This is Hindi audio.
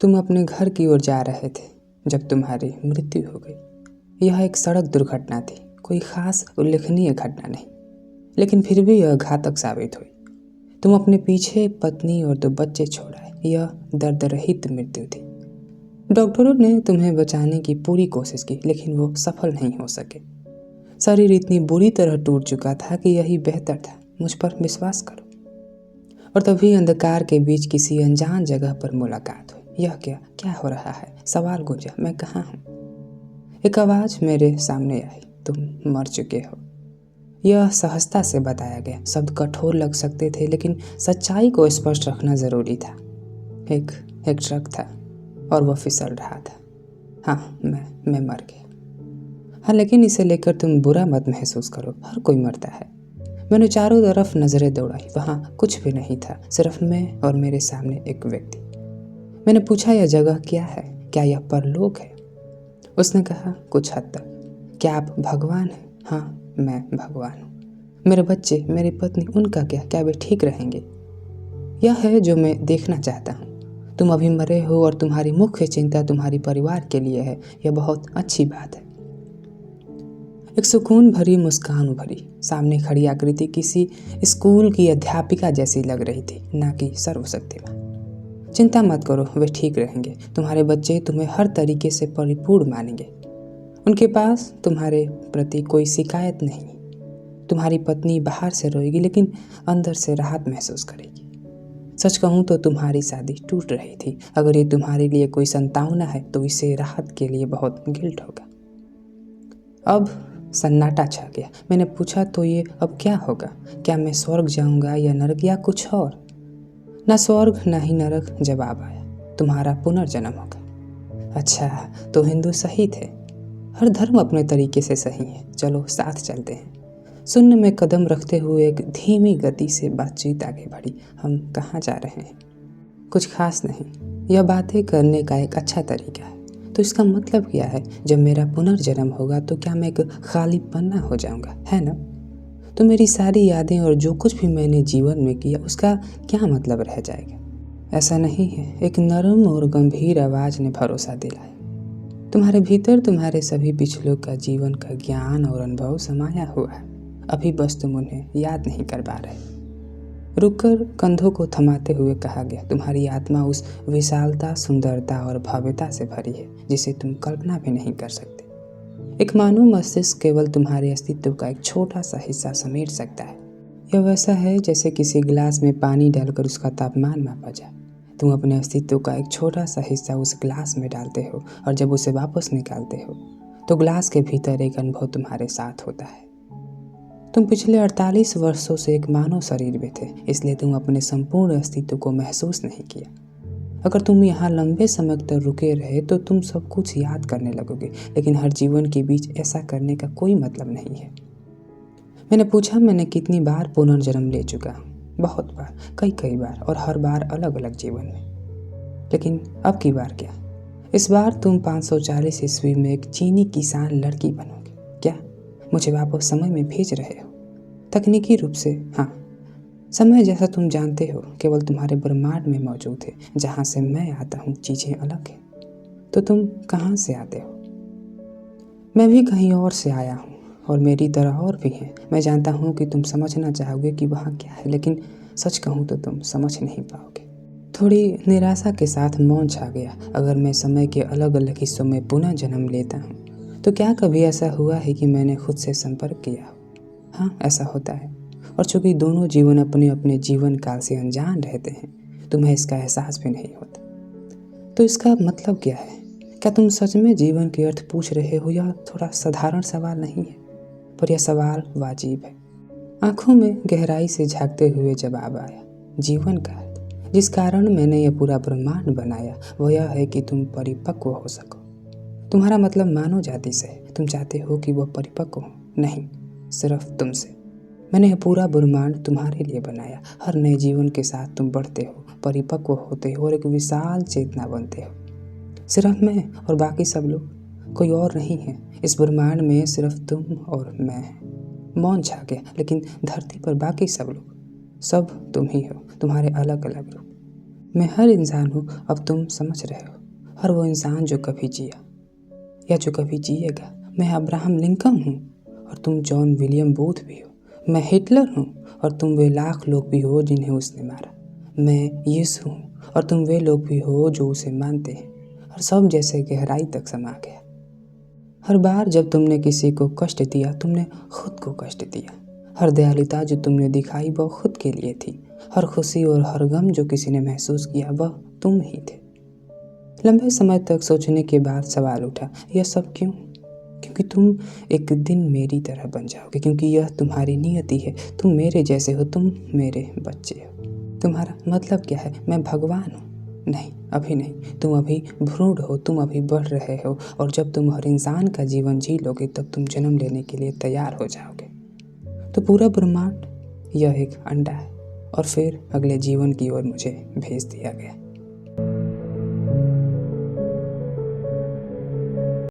तुम अपने घर की ओर जा रहे थे जब तुम्हारी मृत्यु हो गई। यह एक सड़क दुर्घटना थी, कोई खास उल्लेखनीय घटना नहीं, लेकिन फिर भी यह घातक साबित हुई। तुम अपने पीछे पत्नी और 2 बच्चे छोड़ आए। यह दर्दरहित मृत्यु थी। डॉक्टरों ने तुम्हें बचाने की पूरी कोशिश की, लेकिन वो सफल नहीं हो सके। शरीर इतनी बुरी तरह टूट चुका था कि यही बेहतर था। मुझ पर विश्वास करो। और तभी अंधकार के बीच किसी अनजान जगह पर मुलाकात हुई। यह क्या क्या हो रहा है? सवाल गूंजा, मैं कहाँ हूँ? एक आवाज़ मेरे सामने आई, तुम मर चुके हो। यह सहजता से बताया गया। शब्द कठोर लग सकते थे, लेकिन सच्चाई को स्पष्ट रखना जरूरी था। एक ट्रक था और वह फिसल रहा था। हाँ, मैं मर गया। हाँ, लेकिन इसे लेकर तुम बुरा मत महसूस करो, हर कोई मरता है। मैंने चारों तरफ नजरें दौड़ाई, वहाँ कुछ भी नहीं था, सिर्फ मैं और मेरे सामने एक व्यक्ति। मैंने पूछा, यह जगह क्या है? क्या यह परलोक है? उसने कहा, कुछ हद तक। क्या आप भगवान हैं? हाँ, मैं भगवान हूँ। मेरे बच्चे, मेरी पत्नी, उनका क्या वे ठीक रहेंगे? यह है जो मैं देखना चाहता हूँ। तुम अभी मरे हो और तुम्हारी मुख्य चिंता तुम्हारी परिवार के लिए है। यह बहुत अच्छी बात है। एक सुकून भरी मुस्कान उभरी। सामने खड़ी आकृति किसी स्कूल की अध्यापिका जैसी लग रही थी, ना कि सर्वशक्तिमान। चिंता मत करो, वे ठीक रहेंगे। तुम्हारे बच्चे तुम्हें हर तरीके से परिपूर्ण मानेंगे। उनके पास तुम्हारे प्रति कोई शिकायत नहीं। तुम्हारी पत्नी बाहर से रोएगी, लेकिन अंदर से राहत महसूस करेगी। सच कहूँ तो तुम्हारी शादी टूट रही थी। अगर ये तुम्हारे लिए कोई संतावना है तो इसे राहत के लिए बहुत गिल्ट होगा। अब सन्नाटा छा गया। मैंने पूछा, तो ये अब क्या होगा? क्या मैं स्वर्ग जाऊंगा या नरक या कुछ और? ना स्वर्ग ना ही नरक, जवाब आया। तुम्हारा पुनर्जन्म होगा। अच्छा, तो हिंदू सही थे। हर धर्म अपने तरीके से सही है। चलो साथ चलते हैं। शून्य में कदम रखते हुए एक धीमी गति से बातचीत आगे बढ़ी। हम कहाँ जा रहे हैं? कुछ खास नहीं। यह बातें करने का एक अच्छा तरीका है। तो इसका मतलब क्या है? जब मेरा पुनर्जन्म होगा तो क्या मैं एक खाली पन्ना हो जाऊंगा, है ना? तो मेरी सारी यादें और जो कुछ भी मैंने जीवन में किया उसका क्या मतलब रह जाएगा? ऐसा नहीं है, एक नरम और गंभीर आवाज ने भरोसा दिलाया। तुम्हारे भीतर तुम्हारे सभी पिछलों का जीवन का ज्ञान और अनुभव समाया हुआ है। अभी बस तुम उन्हें याद नहीं कर पा रहे। रुककर कंधों को थमाते हुए कहा गया, तुम्हारी आत्मा उस विशालता, सुंदरता और भव्यता से भरी है जिसे तुम कल्पना भी नहीं कर सकते। एक मानव मस्तिष्क केवल तुम्हारे अस्तित्व का एक छोटा सा हिस्सा समेट सकता है। यह वैसा है जैसे किसी गिलास में पानी डालकर उसका तापमान मापा जाए। तुम अपने अस्तित्व का एक छोटा सा हिस्सा उस गिलास में डालते हो और जब उसे वापस निकालते हो तो गिलास के भीतर एक अनुभव तुम्हारे साथ होता है। तुम पिछले 48 वर्षों से एक मानव शरीर में थे, इसलिए तुम अपने संपूर्ण अस्तित्व को महसूस नहीं किया। अगर तुम यहाँ लंबे समय तक रुके रहे तो तुम सब कुछ याद करने लगोगे, लेकिन हर जीवन के बीच ऐसा करने का कोई मतलब नहीं है। मैंने पूछा, मैंने कितनी बार पुनर्जन्म ले चुका हूँ? बहुत बार, कई बार, और हर बार अलग अलग जीवन में। लेकिन अब की बार क्या? इस बार तुम 540 ईस्वी में एक चीनी किसान लड़की बनोगे। क्या मुझे वापस समय में भेज रहे हो? तकनीकी रूप से हाँ। समय जैसा तुम जानते हो केवल तुम्हारे ब्रह्मांड में मौजूद है। जहाँ से मैं आता हूँ चीजें अलग हैं। तो तुम कहाँ से आते हो? मैं भी कहीं और से आया हूँ और मेरी तरह और भी हैं। मैं जानता हूँ कि तुम समझना चाहोगे कि वहाँ क्या है, लेकिन सच कहूँ तो तुम समझ नहीं पाओगे। थोड़ी निराशा के साथ मौन छा गया। अगर मैं समय के अलग अलग हिस्सों में पुनः जन्म लेता हूँ तो क्या कभी ऐसा हुआ है कि मैंने खुद से संपर्क किया? हाँ, ऐसा होता है। और चूंकि दोनों जीवन अपने अपने जीवन काल से अनजान रहते हैं, तुम्हें इसका एहसास भी नहीं होता। तो इसका मतलब क्या है? क्या तुम सच में जीवन के अर्थ पूछ रहे हो? यह थोड़ा साधारण सवाल नहीं है, पर यह सवाल वाजिब है। आंखों में गहराई से झांकते हुए जवाब आया, जीवन का अर्थ, जिस कारण मैंने यह पूरा ब्रह्मांड बनाया, वह यह है कि तुम परिपक्व हो सको। तुम्हारा मतलब मानव जाति से है। तुम चाहते हो कि वह परिपक्व हो? नहीं, सिर्फ तुमसे। मैंने यह पूरा ब्रह्मांड तुम्हारे लिए बनाया। हर नए जीवन के साथ तुम बढ़ते हो, परिपक्व होते हो और एक विशाल चेतना बनते हो। सिर्फ मैं और बाकी सब लोग, कोई और नहीं है। इस ब्रह्मांड में सिर्फ तुम और मैं हैं। मौन छा गया, लेकिन धरती पर बाकी सब लोग, सब तुम ही हो, तुम्हारे अलग अलग रूप। मैं हर इंसान हूँ, अब तुम समझ रहे हो। हर वो इंसान जो कभी जिया या जो कभी जिएगा। मैं अब्राहम लिंकन हूँ और तुम जॉन विलियम बूथ भी हो। मैं हिटलर हूँ और तुम वे लाख लोग भी हो जिन्हें उसने मारा। मैं यीशु हूँ और तुम वे लोग भी हो जो उसे मानते हैं। और सब जैसे गहराई तक समा गया। हर बार जब तुमने किसी को कष्ट दिया, तुमने खुद को कष्ट दिया। हर दयालुता जो तुमने दिखाई वह खुद के लिए थी। हर खुशी और हर गम जो किसी ने महसूस किया वह तुम ही थे। लंबे समय तक सोचने के बाद सवाल उठा, यह सब क्यों? क्योंकि तुम एक दिन मेरी तरह बन जाओगे, क्योंकि यह तुम्हारी नियति है। तुम मेरे जैसे हो, तुम मेरे बच्चे हो। तुम्हारा मतलब क्या है? मैं भगवान हूँ? नहीं, अभी नहीं। तुम अभी भ्रूण हो, तुम अभी बढ़ रहे हो और जब तुम हर इंसान का जीवन जी लोगे तब तुम जन्म लेने के लिए तैयार हो जाओगे। तो पूरा ब्रह्मांड यह एक अंडा है और फिर अगले जीवन की ओर मुझे भेज दिया गया।